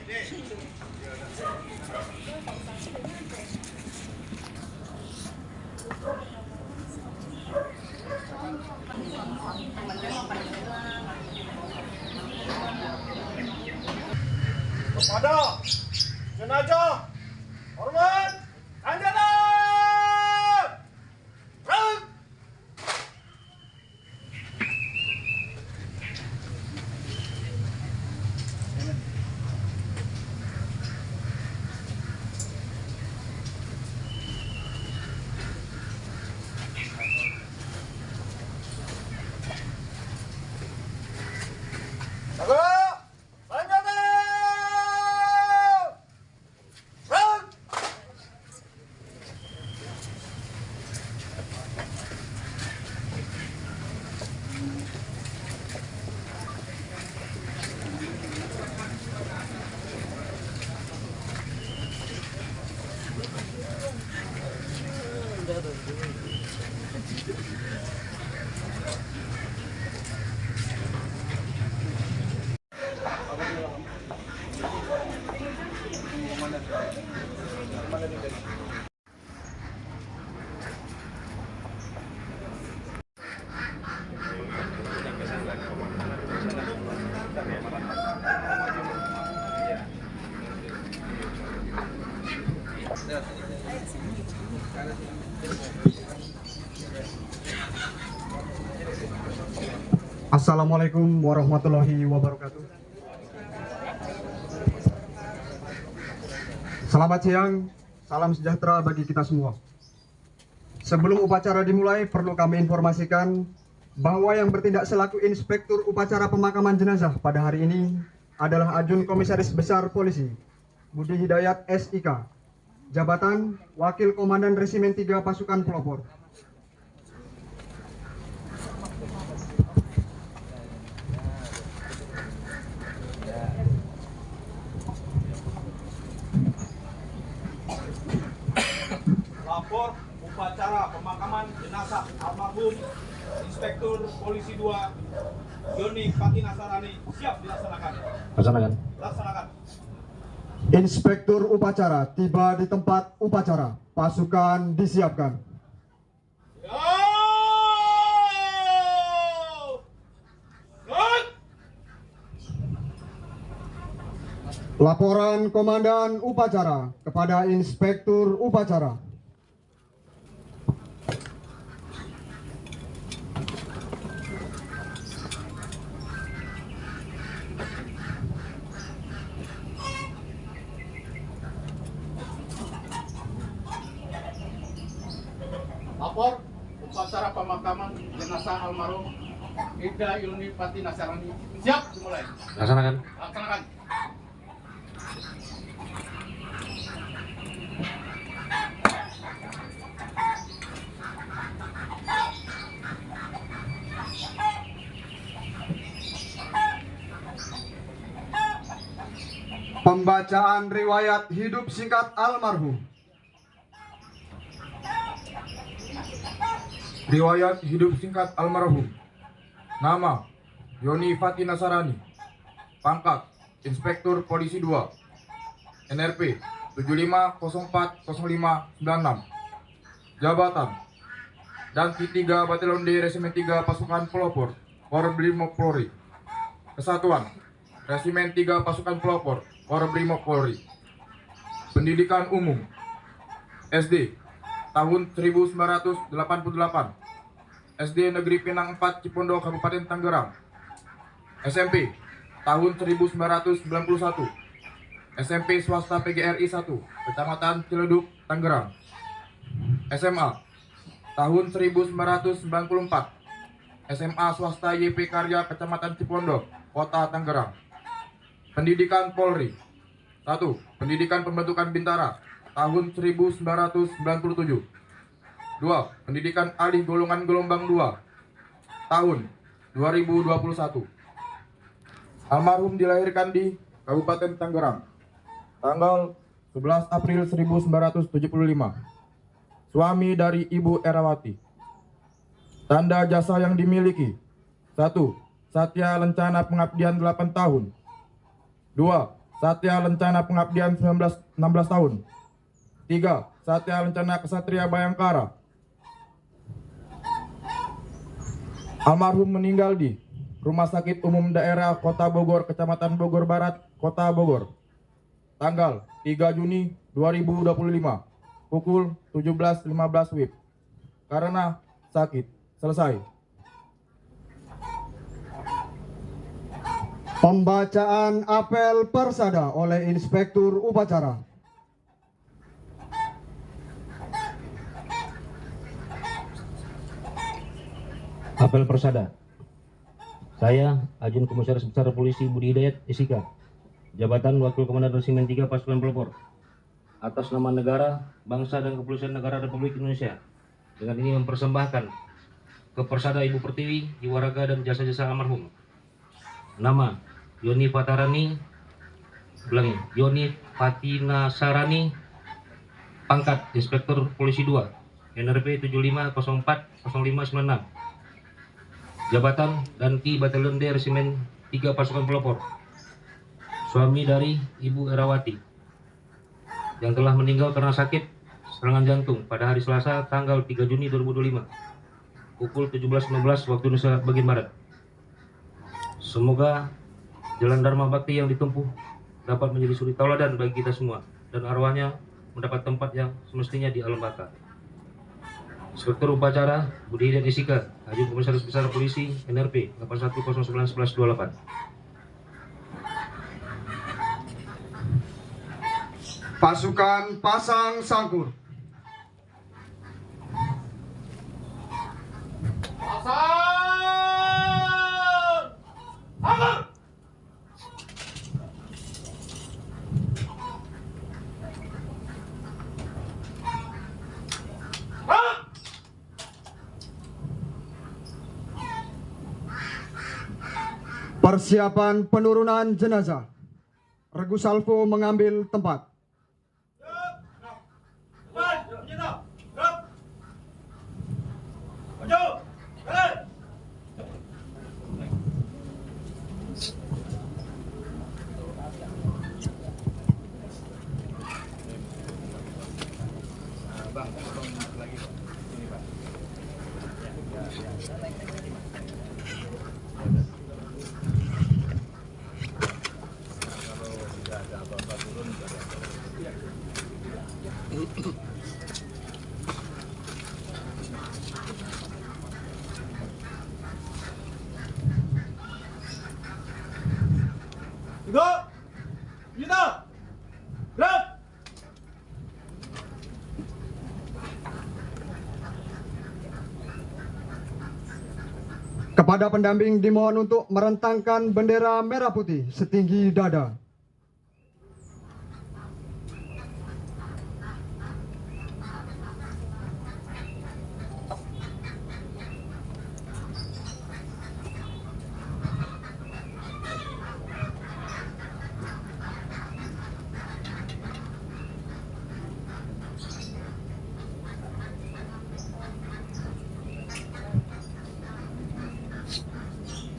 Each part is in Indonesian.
Kepada jenazah hormat Anjana. Assalamualaikum warahmatullahi wabarakatuh. Selamat siang, salam sejahtera bagi kita semua. Sebelum upacara dimulai, perlu kami informasikan bahwa yang bertindak selaku Inspektur Upacara Pemakaman Jenazah pada hari ini adalah Ajun Komisaris Besar Polisi Budi Hidayat SIK, jabatan Wakil Komandan Resimen 3 Pasukan Pelopor. Lapor upacara pemakaman jenazah almarhum Inspektur Polisi 2 Yoni Pati Nasarani siap dilaksanakan. Laksanakan. Inspektur upacara tiba di tempat upacara. Pasukan disiapkan. Laporan Komandan Upacara kepada Inspektur Upacara. Lapor upacara pemakaman jenazah almarhum Ida Yuni Pati Nasarani siap dimulai. Laksanakan. Pembacaan riwayat hidup singkat almarhum. Riwayat hidup singkat almarhum. Nama Yoni Pati Nasarani. Pangkat Inspektur Polisi 2. NRP 75040596. Jabatan Danki 3 Batalion D Resimen 3 Pasukan Pelopor Korbrimob Polri. Kesatuan Resimen 3 Pasukan Pelopor Korbrimob Polri. Pendidikan umum SD tahun 1988 SD Negeri Pinang 4 Cipondo Kabupaten Tangerang. SMP tahun 1991 SMP swasta PGRI 1 Kecamatan Ciledug Tangerang. SMA tahun 1994 SMA swasta YP Karya Kecamatan Cipondo Kota Tangerang. Pendidikan Polri 1. Pendidikan Pembentukan Bintara tahun 1997. 2. Pendidikan Alih Golongan Gelombang 2 tahun 2021. Almarhum dilahirkan di Kabupaten Tangerang tanggal 11 April 1975. Suami dari Ibu Erawati. Tanda jasa yang dimiliki: 1. Satya Lencana Pengabdian 8 tahun. 2. Satya Lencana Pengabdian 16 tahun. 3. Satya Lencana Kesatria Bayangkara. Almarhum meninggal di Rumah Sakit Umum Daerah Kota Bogor, Kecamatan Bogor Barat, Kota Bogor, tanggal 3 Juni 2025, pukul 17.15 WIB, karena sakit. Selesai. Pembacaan apel persada oleh Inspektur Upacara. Apel persada. Saya, Ajun Komisaris Besar Polisi Budi Hidayat SIK, Jabatan Wakil Komandan Resimen 3 Pasukan Pelopor, atas nama negara, bangsa, dan kepolisian negara Republik Indonesia, dengan ini mempersembahkan ke Persada Ibu Pertiwi, jiwa raga dan jasa-jasa almarhum. Nama Yoni Fatarani, Yoni Fatinasarani, pangkat Inspektur Polisi 2, NRP 75040596. Jabatan Danki Batalion D Resimen 3 Pasukan Pelopor. Suami dari Ibu Erawati yang telah meninggal karena sakit serangan jantung pada hari Selasa tanggal 3 Juni 2025 pukul 17.15 waktu Indonesia bagian Barat. Semoga jalan Dharma Bakti yang ditempuh dapat menjadi suri tauladan bagi kita semua dan arwahnya mendapat tempat yang semestinya di alam baka. Inspektur Upacara Budi Hidayat SIK, Ajun Komisaris Besar Polisi NRP 81091128. Pasukan pasang sangkur. Pasang! Anggur! Persiapan penurunan jenazah. Regu Salvo mengambil tempat. Tiga, kita, gerak. Kepada pendamping dimohon untuk merentangkan bendera merah putih setinggi dada.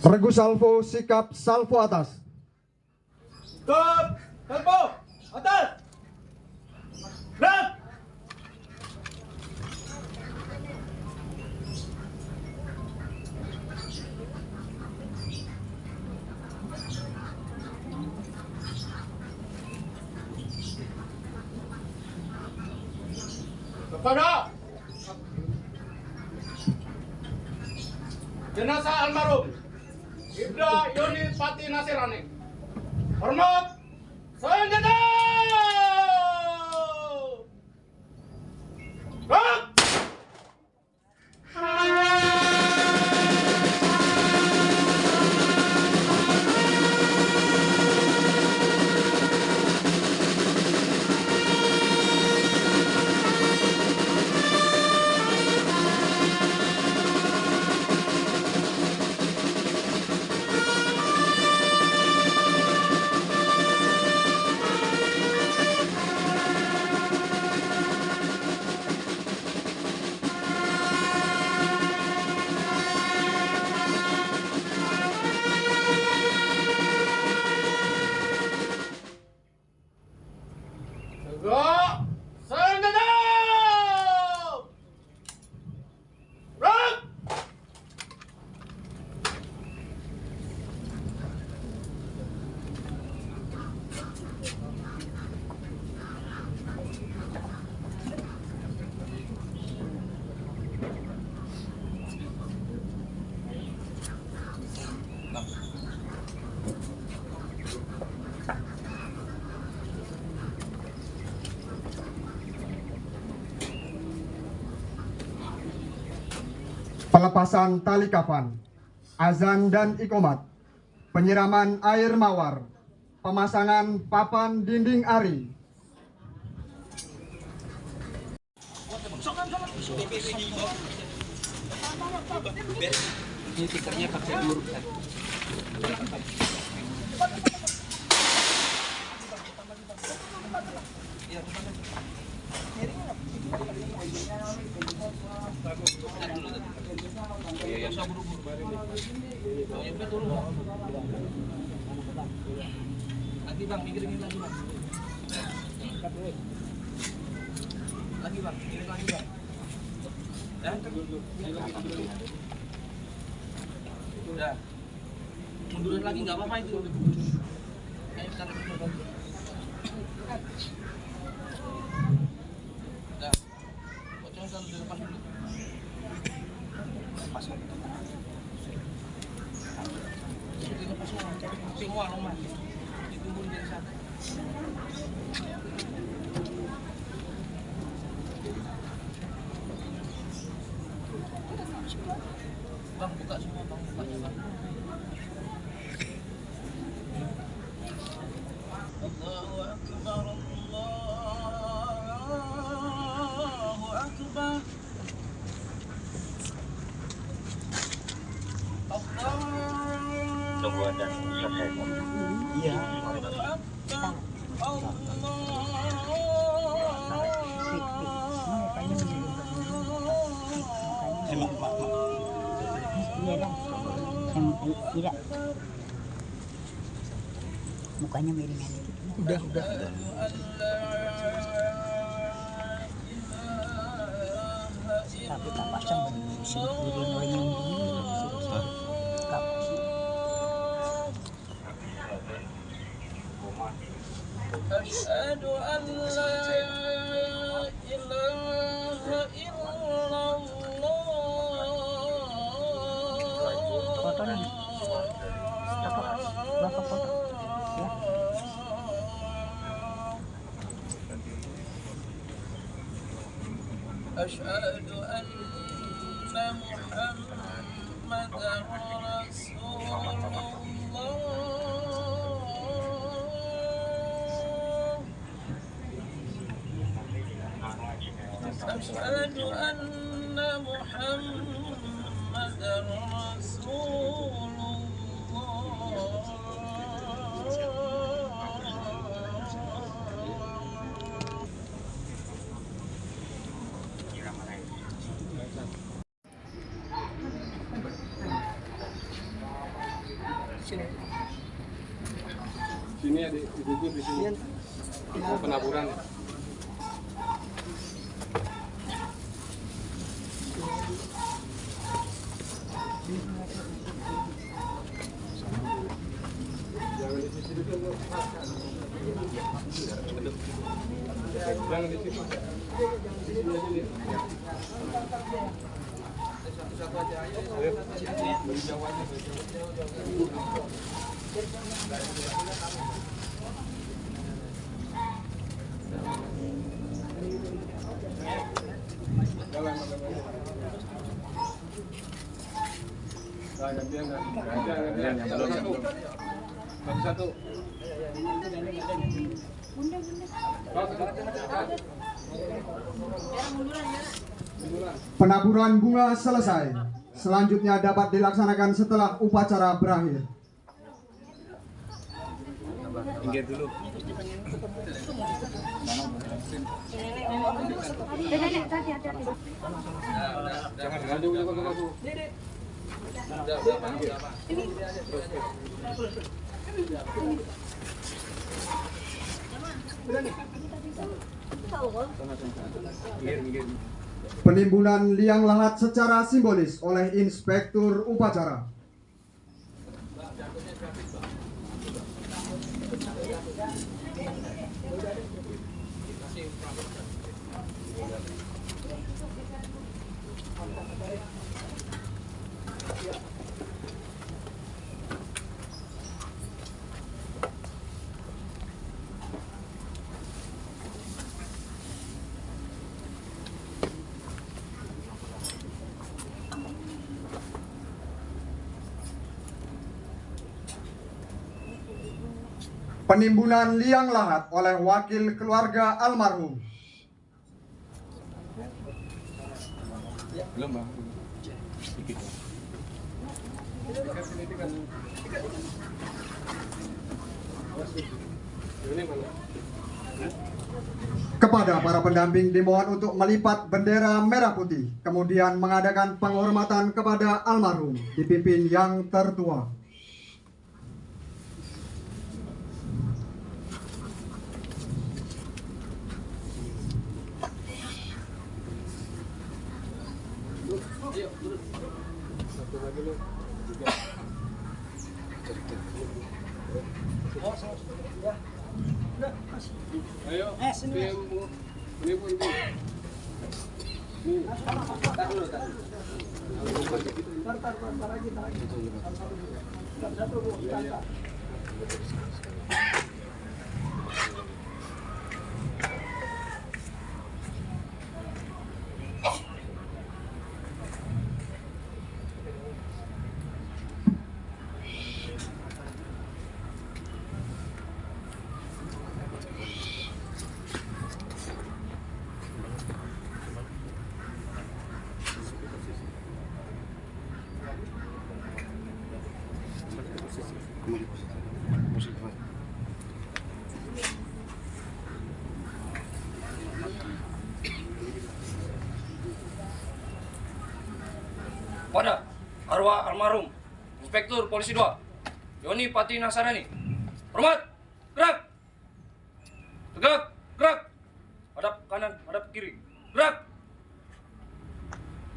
Regu Salvo sikap salvo atas. Stop, tempo, atas. Gerak. Kepada jenazah almarhum Ibda Yoni Fatinasarani, hormat senjata. Gerak. pelepasan tali kafan, azan dan iqomat, penyiraman air mawar, pemasangan papan dinding ari, Lagi bang, mikirin lagi bang. Lagi bang, mikirin lagi bang. Udah. Mundurin lagi nggak apa-apa itu. Ayo tarik dulu. Udah. Pocong kan udah lepas dulu. Lepas. Semua nomor ditunggu di sana. Bang buka semua bang, bukanya bang. Allahu Akbar, Allahu Akbar. Tunggu ada selesai. Iya. Tidak. Mukanya miringan itu. Udah. Tapi tak pasang sih miringan dulu. Tak pasang. Asyhadu an la ilaha illallah. Foto nih. Bapak foto. Ya. Asyhadu anna Muhammadar Rasulullah. Asyhadu anna Muhammadar Rasulullah. Sini ada digugur di sini. Penaburan. Jangan di sini dulu. Jangan di situ. Di sini aja nih. Satu aja ayo. Beri jauh aja. Satu. Penaburan bunga selesai. Selanjutnya dapat dilaksanakan setelah upacara berakhir. Pinggir dulu. Jangan ngadu. Penimbunan liang lahat secara simbolis oleh Inspektur Upacara. Penimbunan liang lahat oleh wakil keluarga almarhum. Kepada para pendamping dimohon untuk melipat bendera merah putih, kemudian mengadakan penghormatan kepada almarhum dipimpin yang tertua. Pada arwah almarhum Inspektur Polisi 2 Yoni Pati Nasarani. Hormat, gerak. Tegak, gerak. Hadap kanan, hadap kiri. Gerak.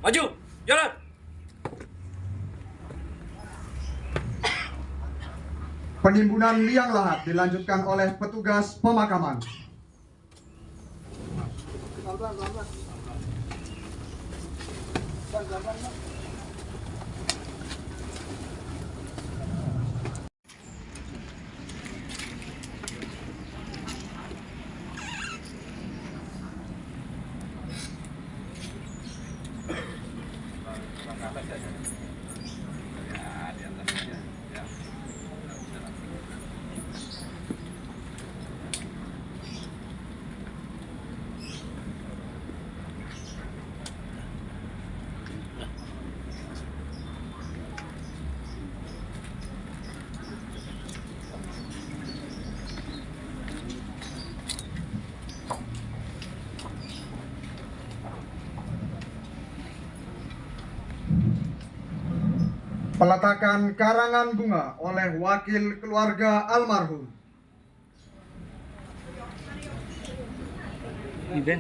Maju, jalan. Penimbunan liang lahat dilanjutkan oleh petugas pemakaman. Peletakan karangan bunga oleh wakil keluarga almarhum. Ini.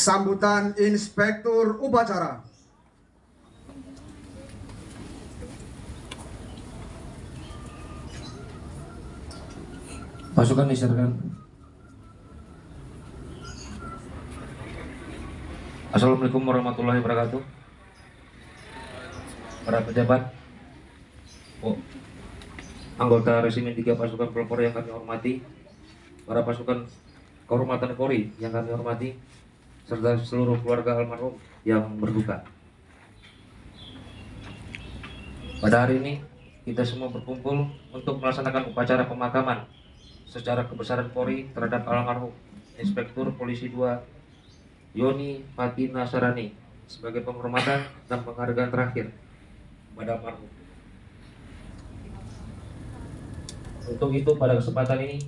Sambutan Inspektur Upacara. Pasukan disiarkan. Assalamualaikum warahmatullahi wabarakatuh. Para pejabat, anggota Resimen 3 Pasukan Pelopor yang kami hormati, para pasukan kehormatan Polri yang kami hormati, serta seluruh keluarga almarhum yang berduka. Pada hari ini kita semua berkumpul untuk melaksanakan upacara pemakaman secara kebesaran Polri terhadap almarhum Inspektur Polisi 2 Yoni Pati Nasarani sebagai penghormatan dan penghargaan terakhir pada almarhum. Untuk itu pada kesempatan ini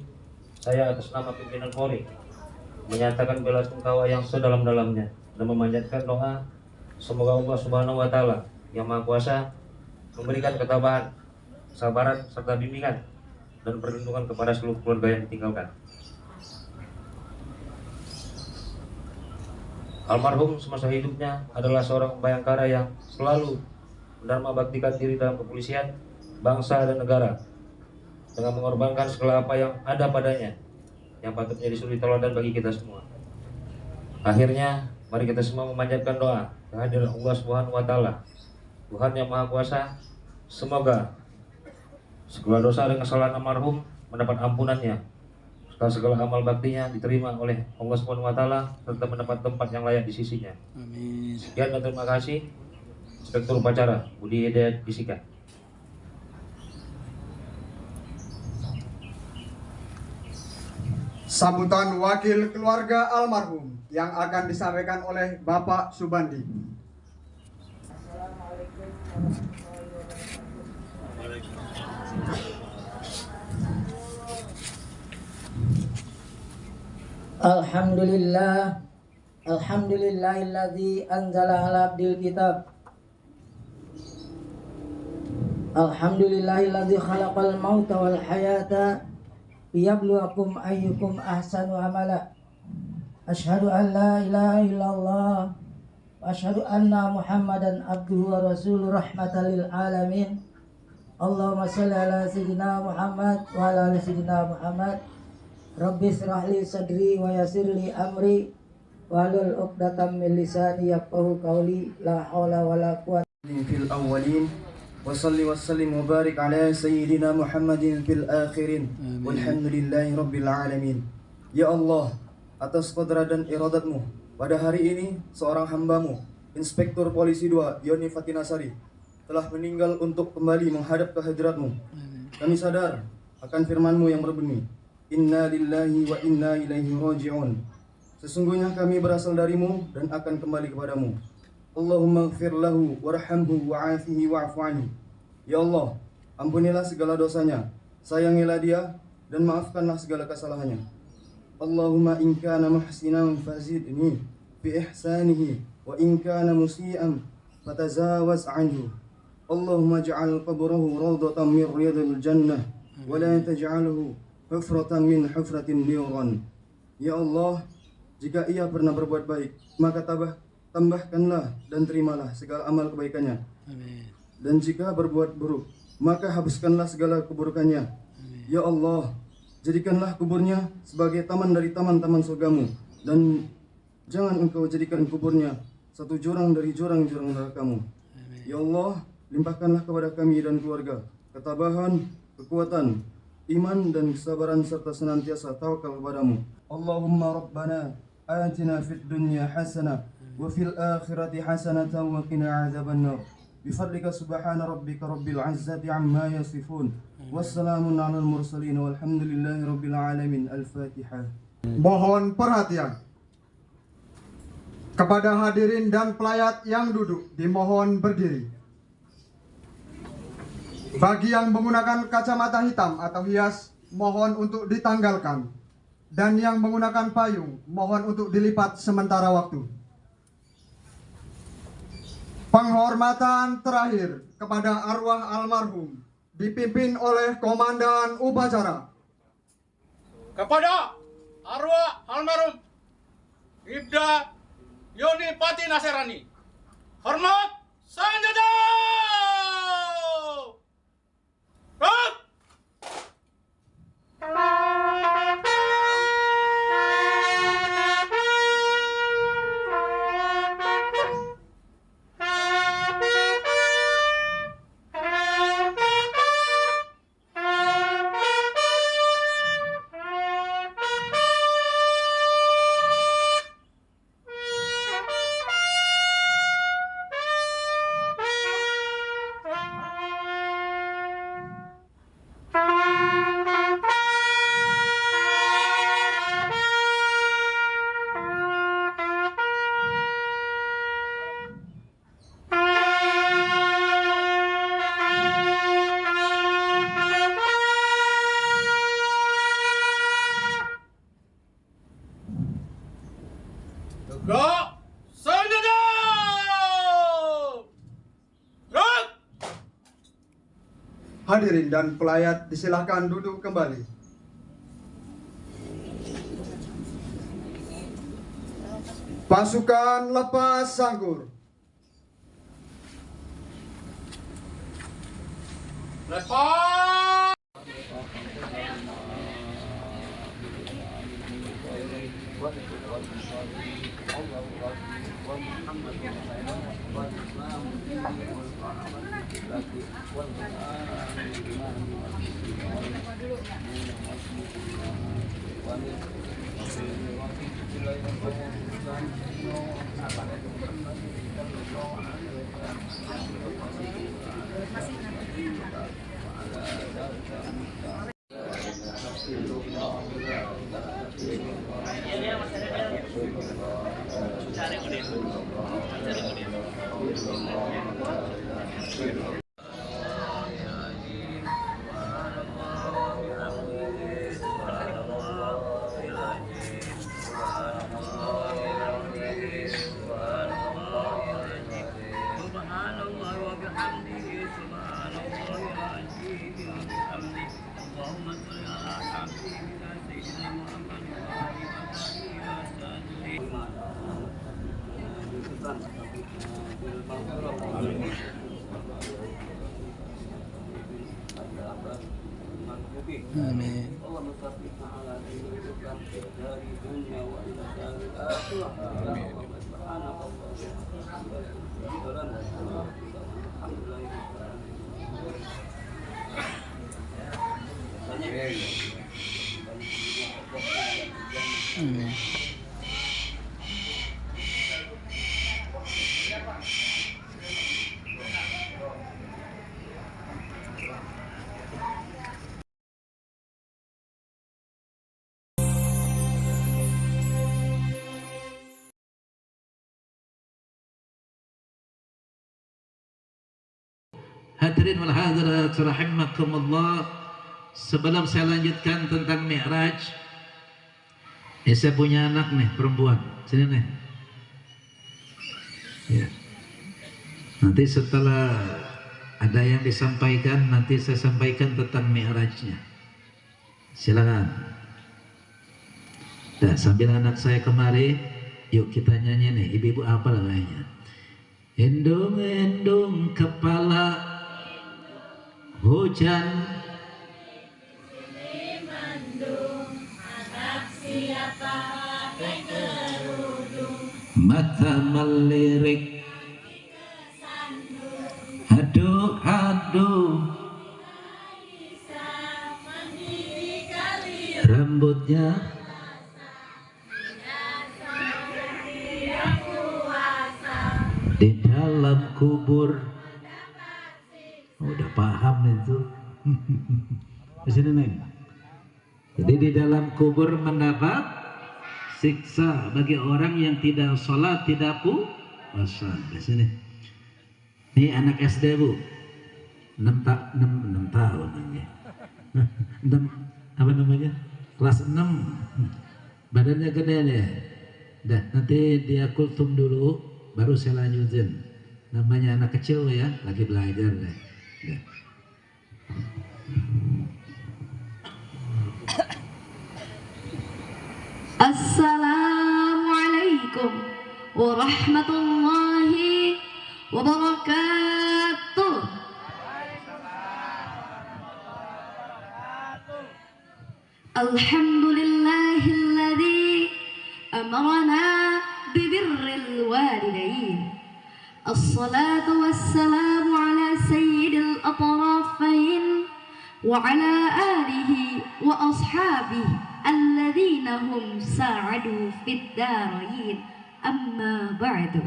saya atas nama pimpinan Polri menyatakan bela sungkawa yang sedalam-dalamnya dan memanjatkan doa semoga Allah Subhanahu wa Ta'ala yang Maha Kuasa memberikan ketabahan, kesabaran serta bimbingan dan perlindungan kepada seluruh keluarga yang ditinggalkan. Almarhum semasa hidupnya adalah seorang bayangkara yang selalu mendharma baktikan diri dalam kepolisian, bangsa dan negara dengan mengorbankan segala apa yang ada padanya yang patut menjadi suri teladan bagi kita semua. Akhirnya, mari kita semua memanjatkan doa kehadiran Allah Subhanahu wa Ta'ala, Tuhan yang Maha Kuasa. Semoga segala dosa dan kesalahan almarhum mendapat ampunannya, serta segala amal baktinya diterima oleh Allah Subhanahu wa Ta'ala, serta mendapat tempat yang layak di sisinya. Amin. Sekian dan terima kasih. Inspektur Upacara Budi Hidayat Isika. Sambutan wakil keluarga almarhum yang akan disampaikan oleh Bapak Subandi. Alhamdulillah, alhamdulillahilladzi anzala ala abdil kitab. Alhamdulillahilladzi khalaqal mauta wal hayata liyabluwakum ayyukum ahsanu amala. Asyhadu an la ilaha illallah wa asyhadu anna Muhammadan abduhu wa rasuluh rahmatan lil alamin. Allahumma shalli ala sayyidina Muhammad wa ala ali sayyidina Muhammad. Rabbi shrah li sadri wa yassir li amri wahlul 'uqdatam min lisani yafqahu qawli. La haula wala quwwata fil awwalin wa salli wa sallim wa barik ala sayyidina Muhammadin fil akhirin. Walhamdulillahi rabbil alamin. Ya Allah, atas qudrat dan iradatmu, pada hari ini seorang hambamu, Inspektur Polisi 2 Yoni Fatinasari, telah meninggal untuk kembali menghadap ke hadratmu. Kami sadar akan firman-Mu yang berbunyi, Inna lillahi wa inna ilaihi raji'un. Sesungguhnya kami berasal darimu dan akan kembali kepadamu. Allahumma gfir lahu warhamhu wa'afihi wa'fu anhu. Ya Allah, ampunilah segala dosanya, sayangilah dia dan maafkanlah segala kesalahannya. Allahumma in kana muhsinan fazidni fi ihsanihi wa in kana musii'an fatazawaz anhu. Allahumma ja'al qabrahu rawdatan min riyadil jannah wa la taj'alhu hufratan min hufratin niran. Ya Allah, jika ia pernah berbuat baik, maka tambahkanlah dan terimalah segala amal kebaikannya. Amin. Dan jika berbuat buruk, maka habiskanlah segala keburukannya. Ya Allah, jadikanlah kuburnya sebagai taman dari taman-taman surgamu, dan jangan engkau jadikan kuburnya satu jurang dari jurang-jurang nerakamu. Ya Allah, limpahkanlah kepada kami dan keluarga ketabahan, kekuatan, iman dan kesabaran serta senantiasa tawakal kepadamu. Allahumma rabbana atina fid dunya hasanah wa fil akhirati hasanatan wa qina adzabannar. Bifadlika subhana rabbika rabbil izzati amma yasifun. Wassalamun alal mursalin walhamdulillahi rabbil alamin. Al-Fatihah. Mohon perhatian. Kepada hadirin dan pelayat yang duduk, dimohon berdiri. Bagi yang menggunakan kacamata hitam atau hias, mohon untuk ditanggalkan. Dan yang menggunakan payung, mohon untuk dilipat sementara waktu. Penghormatan terakhir kepada arwah almarhum dipimpin oleh Komandan Upacara. Kepada arwah almarhum Ibda Yoni Pati Nasarani, hormat senjata! Gerak! Tegak senjata! Gerak! Hadirin dan pelayat disilahkan duduk kembali. Pasukan lepas sangkur. Lepas! Hadirin wal hadirat rahimakumullah, sebelum saya lanjutkan tentang Mi'raj, saya punya anak nih perempuan, sini nih. Ya. Nanti setelah ada yang disampaikan, nanti saya sampaikan tentang Mi'rajnya. Silakan. Nah, sambil anak saya kemari, yuk kita nyanyi nih. Ibu-ibu apa namanya? Endung-endung kepala hujan, mata melirik, aduh aduh, rambutnya di dalam kubur. Udah paham itu. Di sini nih. Jadi di dalam kubur mendapat siksa bagi orang yang tidak sholat, tidak puasa. Di sini. Ini anak SD bu, 6 tahun aja. 6, apa namanya? Kelas 6. Badannya gede nih. Dah nanti dia kultum dulu, baru saya lanjutin. Namanya anak kecil ya, lagi belajar deh. Assalamualaikum warahmatullahi wabarakatuh. Alhamdulillahilladzi amarna bibirril walidain. Assalatu wassalamu ala sayyidil atrafain wa ala alihi wa ashabihi alladzina hum sa'adu fid darain, amma ba'du.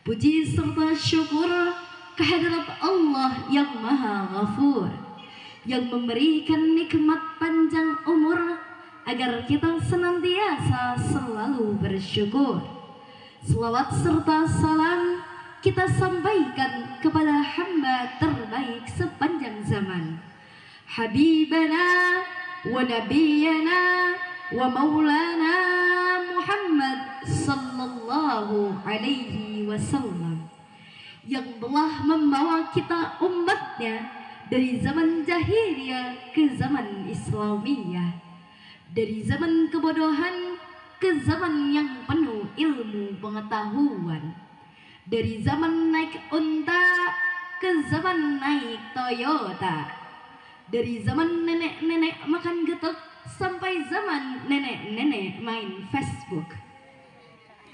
Puji serta syukur kehadirat Allah yang Maha Ghafur, yang memberikan nikmat panjang umur agar kita senantiasa selalu bersyukur. Selawat serta salam kita sampaikan kepada hamba terbaik sepanjang zaman, Habibana wa Nabiyana wa Maulana Muhammad sallallahu alaihi wasallam, yang telah membawa kita umatnya dari zaman jahiliyah ke zaman Islamiyah, dari zaman kebodohan ke zaman yang penuh ilmu pengetahuan, dari zaman naik unta ke zaman naik Toyota, dari zaman nenek-nenek makan getuk sampai zaman nenek-nenek main Facebook.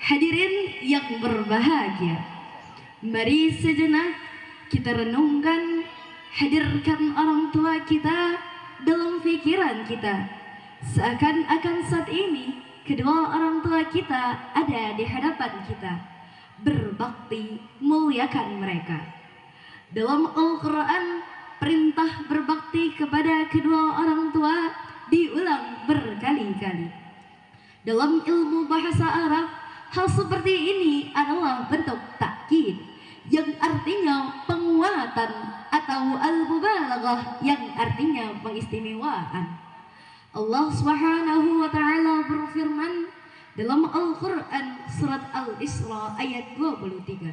Hadirin yang berbahagia, mari sejenak kita renungkan, hadirkan orang tua kita dalam pikiran kita. Seakan-akan saat ini kedua orang tua kita ada di hadapan kita. Berbakti, muliakan mereka. Dalam Al-Quran, perintah berbakti kepada kedua orang tua diulang berkali-kali. Dalam ilmu bahasa Arab, hal seperti ini adalah bentuk takkid, yang artinya penguatan, atau al-mubalaghah yang artinya pengistimewaan. Allah Subhanahu wa taala berfirman dalam Al-Qur'an surat Al-Isra ayat 23.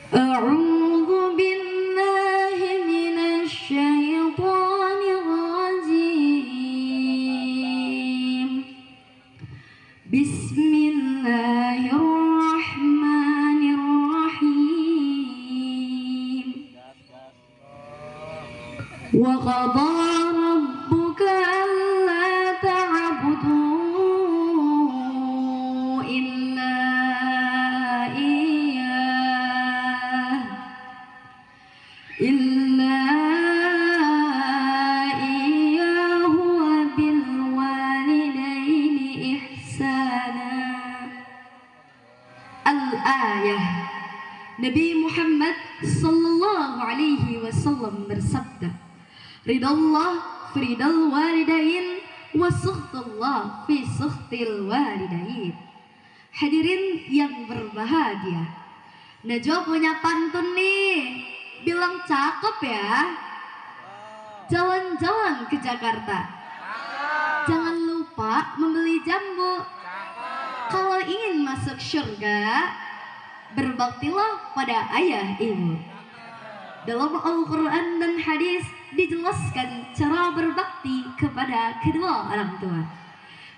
A'udzu billahi minasy syaithanir rajim. Bismillahirrahmanirrahim. Wa qadha rabbuka alla ta'budu illa iyyah wa bil walidaini ihsana. Al-ayah. Nabi Muhammad sallallahu alaihi wasallam bersabda, ridallah fi ridal walidain wa sukhtullah fi sukhtil walidain. Hadirin yang berbahagia, Najwa punya pantun nih, bilang cakep ya. Jalan-jalan ke Jakarta, jangan lupa membeli jambu. Kalau ingin masuk surga, berbaktilah pada ayah ibu. Dalam Al-Quran dan hadis dijelaskan cara berbakti kepada kedua orang tua.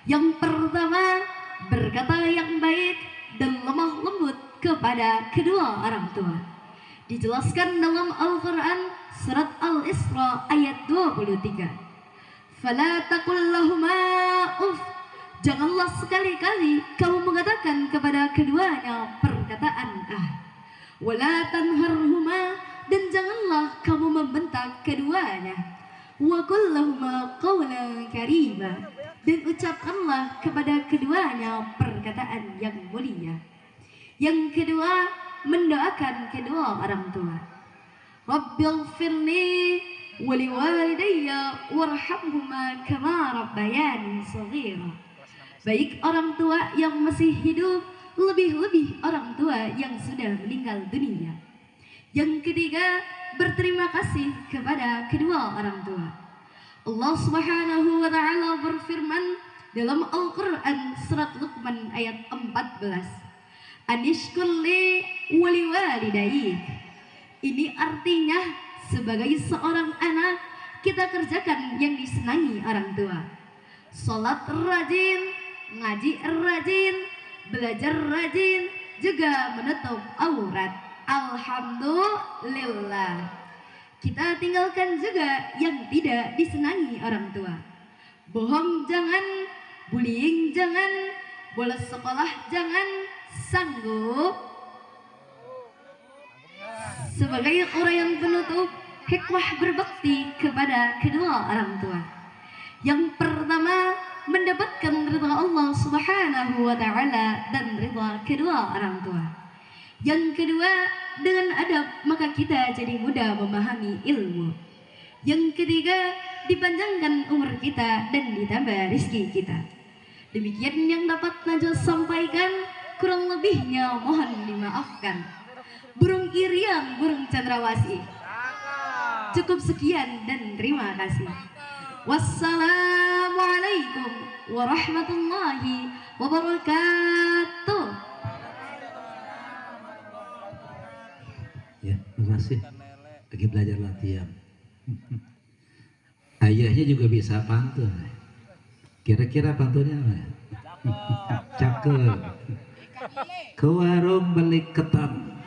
Yang pertama, berkata yang baik dan lemah lembut kepada kedua orang tua. Dijelaskan dalam Al-Quran surat Al-Isra ayat 23. Fala taqul lahuma uff. Janganlah sekali-kali kamu mengatakan kepada keduanya perkataan wala tanharhuma, dan janganlah kamu membentak keduanya. Wa qul lahuma qawlan karima, dan ucapkanlah kepada keduanya perkataan yang mulia. Yang kedua, mendoakan kedua orang tua. Rabbighfirli wa liwalidayya warhamhuma kama rabbayani shaghira. Baik orang tua yang masih hidup, lebih-lebih orang tua yang sudah meninggal dunia. Yang ketiga, berterima kasih kepada kedua orang tua. Allah Subhanahu wa taala berfirman dalam Al-Qur'an surat Luqman ayat 14. Anishkurli wa liwalidayk. Ini artinya sebagai seorang anak, kita kerjakan yang disenangi orang tua. Salat rajin, ngaji rajin, belajar rajin, juga menutup aurat. Alhamdulillah. Kita tinggalkan juga yang tidak disenangi orang tua. Bohong jangan, bullying jangan, bolos sekolah jangan. Sanggup? Sebagai uraian penutup, hikmah berbakti kepada kedua orang tua. Yang pertama, mendapatkan ridha Allah Subhanahu wa taala dan ridha kedua orang tua. Yang kedua, dengan adab maka kita jadi mudah memahami ilmu. Yang ketiga, dipanjangkan umur kita dan ditambah rezeki kita. Demikian yang dapat Najwa sampaikan, kurang lebihnya mohon dimaafkan. Burung irian, burung cendrawasih. Cukup sekian dan terima kasih. Wassalamualaikum warahmatullahi wabarakatuh. Ya, terima kasih. Lagi belajar latihan. Ayahnya juga bisa pantun. Kira-kira pantunnya apa? Cakep. Ke warung beli ketan.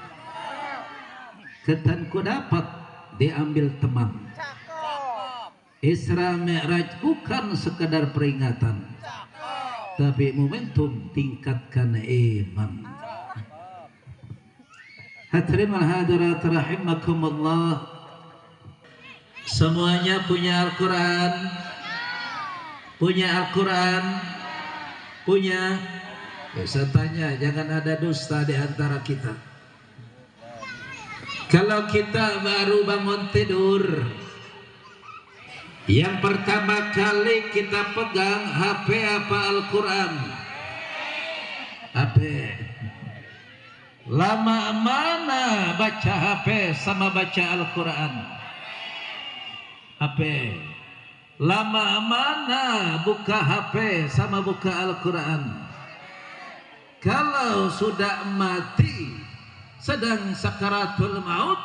Ketanku dapat diambil teman. Isra Mi'raj bukan sekedar peringatan. tapi momentum tingkatkan iman. Hadirin wal hadirat rahimakumullah, semuanya punya Al-Quran, punya. Saya tanya, jangan ada dusta di antara kita. Kalau kita baru bangun tidur, yang pertama kali kita pegang HP apa Al-Quran? HP. Lama mana baca HP sama baca Al-Quran? HP. Lama mana buka HP sama buka Al-Quran? Kalau sudah mati, sedang sakaratul maut,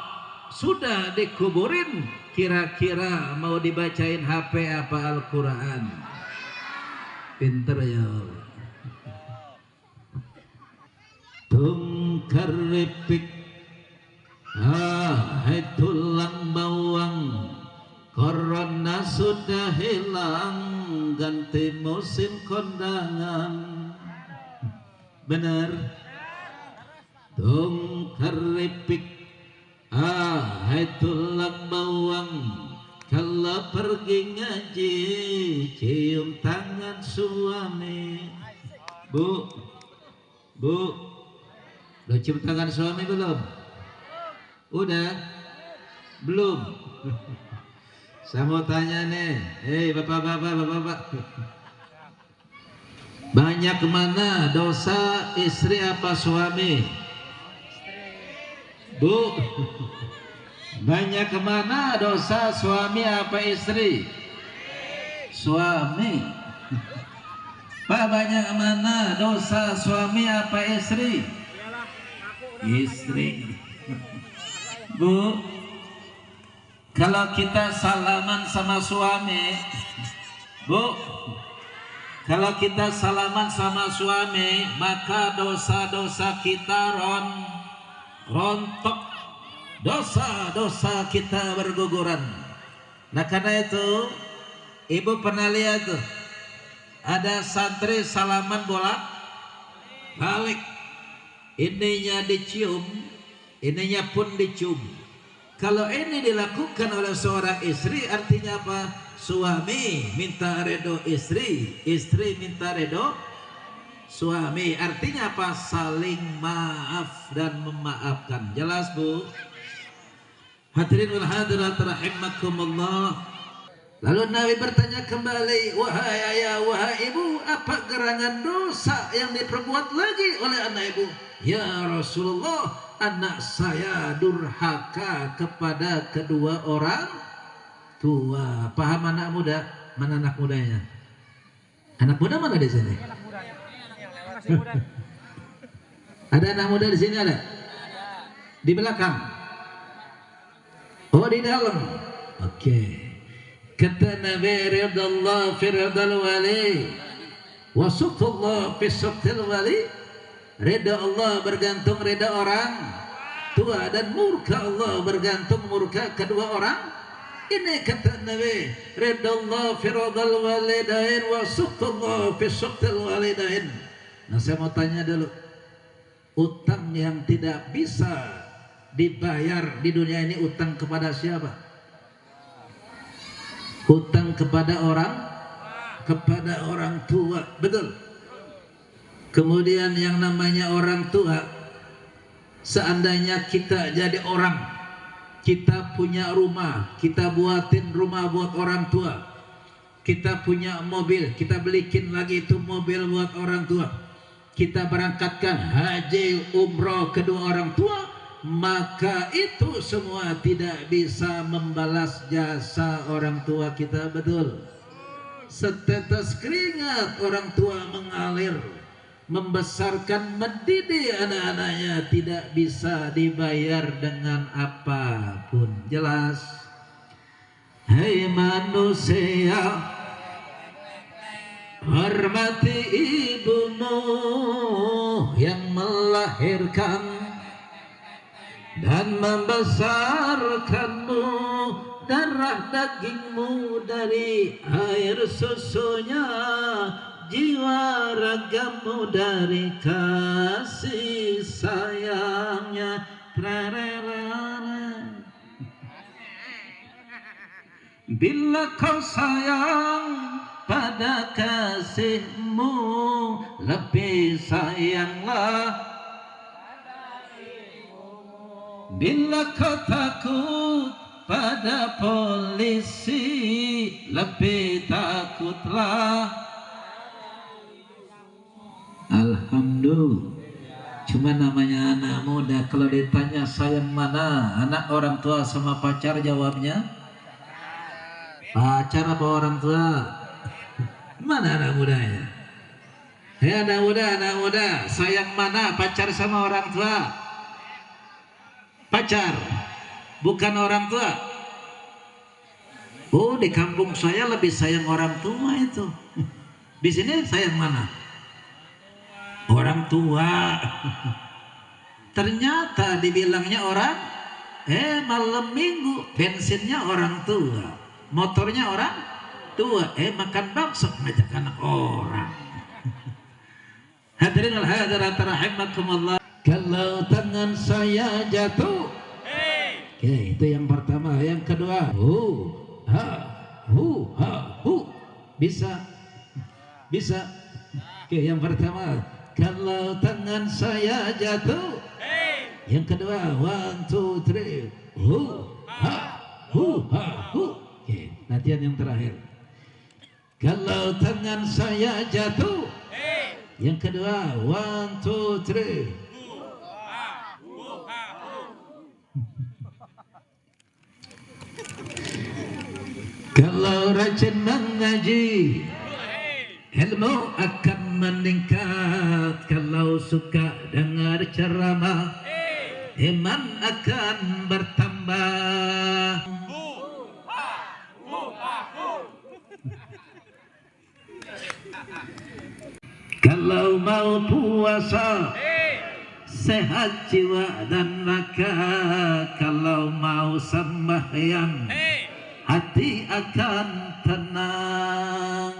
sudah dikuburin, kira-kira mau dibacain HP apa Al-Quran? Pinter ya. Tungkar repik, hai tulang bawang, corona sudah hilang, ganti musim kondangan. Benar. Tungkar repik, hai tulang bawang, kalau pergi ngaji cium tangan suami. Bu, udah cium tangan suami belum? Udah? Belum? Saya mau tanya nih, bapak-bapak, banyak mana dosa istri apa suami? Bu, banyak mana dosa suami apa istri? Suami. Pak, banyak mana dosa suami apa istri? Istri. Bu, kalau kita salaman sama suami, Bu, kalau kita salaman sama suami, maka dosa-dosa kita rontok, dosa-dosa kita berguguran. Nah karena itu, ibu pernah lihat tuh, ada santri salaman bolak-balik, ininya dicium, ininya pun dicium. Kalau ini dilakukan oleh seorang istri, artinya apa? Suami minta redo istri, istri minta redo suami. Artinya apa? Saling maaf dan memaafkan. Jelas, Bu? Hadirin wal hadirat rahimakumullah. Lalu Nabi bertanya kembali, wahai ayah, wahai ibu, apa gerangan dosa yang diperbuat lagi oleh anak ibu? Ya Rasulullah, anak saya durhaka kepada kedua orang tua. Paham anak muda? Mana anak mudanya? Anak muda mana di sini? Ada anak muda di sini ada? Di belakang? Oh di dalam? Oke. Kata Nabi, ridallah fi ridal wali wa suqtullah fi suqtil wali. Rida Allah bergantung rida orang tua, dan murka Allah bergantung murka kedua orang. Ini kata Nabi, ridallah fi ridal walidain wa suqtullah fi suqtil walidain. Nah saya mau tanya dulu, utang yang tidak bisa dibayar di dunia ini utang kepada siapa? Utang kepada orang tua, betul. Kemudian yang namanya orang tua, seandainya kita jadi orang, kita punya rumah, kita buatin rumah buat orang tua, kita punya mobil, kita belikin lagi itu mobil buat orang tua, kita berangkatkan haji umroh kedua orang tua, maka itu semua tidak bisa membalas jasa orang tua kita, betul. Setetes keringat orang tua mengalir, membesarkan, mendidik anak-anaknya tidak bisa dibayar dengan apapun. Jelas? Hei manusia, hormati ibumu yang melahirkan dan membesarkanmu, darah dagingmu dari air susunya jiwa ragamu dari kasih sayangnya. Bila kau sayang pada kasihmu, lebih sayanglah. Bila kau takut pada polisi, lebih takutlah. Alhamdulillah. Cuma namanya anak muda, kalau ditanya sayang mana, anak orang tua sama pacar, jawabnya pacar apa orang tua? Mana anak mudanya? Hei anak muda, sayang mana, pacar sama orang tua? Pacar, bukan orang tua. Oh, di kampung saya lebih sayang orang tua itu. Di sini sayang mana? Orang tua. Ternyata dibilangnya orang, malam minggu bensinnya orang tua, motornya orang tua, makan bakso ngajak anak orang. Hadirin al hadirat rahimakumullah. Kalau tangan saya jatuh, oke, itu yang pertama. Yang kedua, bisa. Oke, yang pertama, kalau tangan saya jatuh. Yang kedua, 1, 2, 3, Oke, latihan yang terakhir. Kalau tangan saya jatuh. Yang kedua, 1, 2, 3. Kalau rajin mengaji, ilmu akan meningkat. Kalau suka dengar ceramah, iman akan bertambah. Kalau mau puasa, sehat jiwa dan raga. Kalau mau sembahyang, hati akan tenang.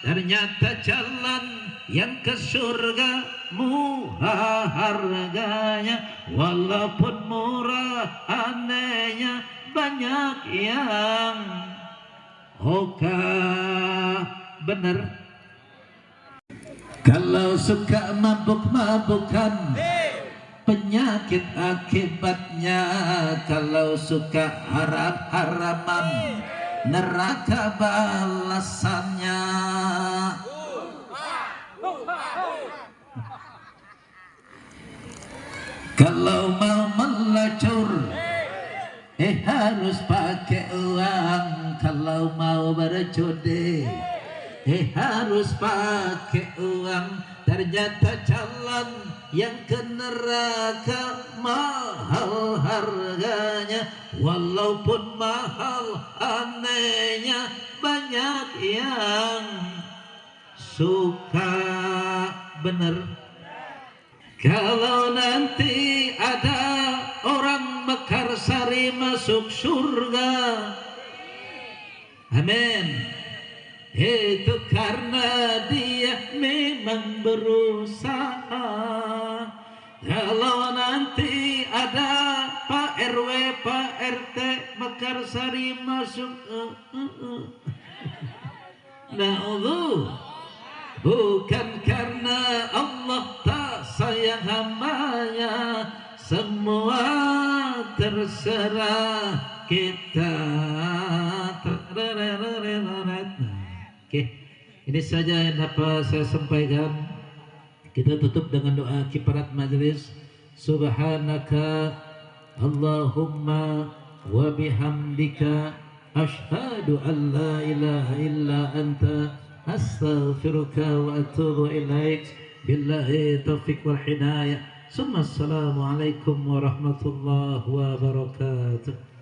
Ternyata jalan yang ke surga murah harganya, walaupun murah anehnya banyak yang hoka. Bener. Kalau suka mabuk-mabukan, penyakit akibatnya. Kalau suka harap-harapan, neraka balasannya. Kalau mau melacur, harus pakai uang. Kalau mau berjudi, harus pakai uang. Ternyata jalan yang ke neraka mahal harganya, walaupun mahal anehnya banyak yang suka. Bener. Kalau nanti ada orang Mekarsari masuk surga, amin, itu karena dia memang berusaha. Kalau nanti ada Pak RW, Pak RT Mekarsari masuk, bukan karena Allah tak sayang hambanya, semua terserah kita. Oke, ini saja yang dapat saya sampaikan. Kita tutup dengan doa kifarat majelis. Subhanaka Allahumma wa bihamdika asyhadu an la ilaha illa anta astaghfiruka wa atubu ilaik. Billahi taufiq wal hidayah. Assalamualaikum warahmatullahi wabarakatuh.